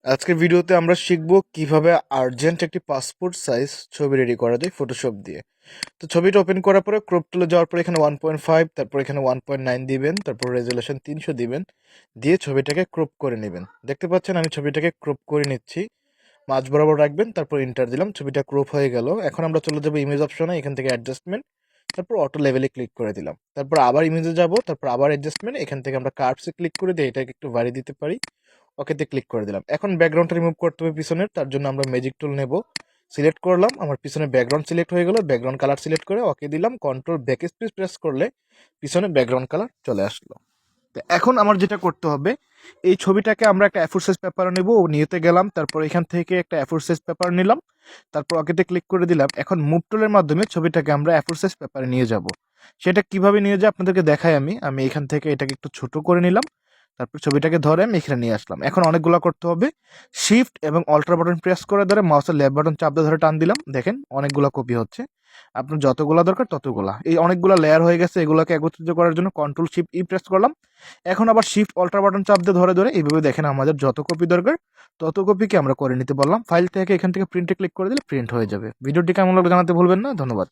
আজকের ভিডিওতে আমরা শিখব কিভাবে আর্জেন্ট একটি পাসপোর্ট সাইজ ছবি রেডি করা যায় ফটোশপ দিয়ে। তো ছবিটা ওপেন করার পরে ক্রপ টুলে যাওয়ার পর এখানে 1.5, তারপর এখানে 1.9 দিবেন, তারপর রেজুলেশন 300 দিবেন, দিয়ে ছবিটাকে ক্রপ করে নেবেন। দেখতে পাচ্ছেন আমি ছবিটাকে ক্রপ করে নিচ্ছি। মাঝ বরাবর রাখবেন, তারপর ইন্টার দিলাম, ছবিটা ক্রপ হয়ে গেল। এখন আমরা চলে যাবো ইমেজ অপশনে, এখান থেকে অ্যাডজাস্টমেন্ট, তারপর অটো লেভেলে ক্লিক করে দিলাম। তারপর আবার ইমেজে যাব, তারপর আবার অ্যাডজাস্টমেন্ট, এখান থেকে আমরা কার্ভসে ক্লিক করে দিয়ে এটাকে একটু বাড়িয়ে দিতে পারি। ওকেতে ক্লিক করে দিলাম। এখন ব্যাকগ্রাউন্ডটা রিমুভ করতে হবে পিছনের, তার জন্য আমরা ম্যাজিক টুল নেব। সিলেক্ট করলাম, আমার পিছনে ব্যাকগ্রাউন্ড সিলেক্ট হয়ে গেল। ব্যাকগ্রাউন্ড কালার সিলেক্ট করে ওকে দিলাম। কন্ট্রোল ব্যাক স্পেস প্রেস করলে পিছনে ব্যাকগ্রাউন্ড কালার চলে আসলো। তো এখন আমার যেটা করতে হবে, এই ছবিটাকে আমরা একটা A4 সাইজ পেপার নেব। ও নিয়েতে গেলাম, তারপর এখান থেকে একটা A4 সাইজ পেপার নিলাম, তারপর ওকেতে ক্লিক করে দিলাম। এখন মুভ টুলের মাধ্যমে ছবিটাকে আমরা A4 সাইজ পেপারে নিয়ে যাব। সেটা কিভাবে নিয়ে যায় আপনাদেরকে দেখাই। আমি এখান থেকে এটাকে একটু ছোট করে নিলাম, তারপর ছবিটাকে ধরে আমি এখানে নিয়ে আসলাম। এখন অনেকগুলো করতে হবে। শিফট এবং অল্টার বাটন প্রেস করে ধরে মাউসের লেফট বাটন চাপ দিয়ে ধরে টান দিলাম, দেখেন অনেকগুলো কপি হচ্ছে। আপনার যতগুলা দরকার ততগুলা। এই অনেকগুলা লেয়ার হয়ে গেছে, এগুলোকে একত্রিত করার জন্য কন্ট্রোল শিফট ই প্রেস করলাম। এখন আবার শিফট অল্টার বাটন চাপ দিয়ে ধরে ধরে এইভাবে দেখেন আমাদের যত কপি দরকার তত কপিকে আমরা করে নিতে পারলাম। ফাইল থেকে এখান থেকে প্রিন্টে ক্লিক করে দিলে প্রিন্ট হয়ে যাবে। ভিডিওটি কেমন লাগলো জানাতে ভুলবেন না। ধন্যবাদ।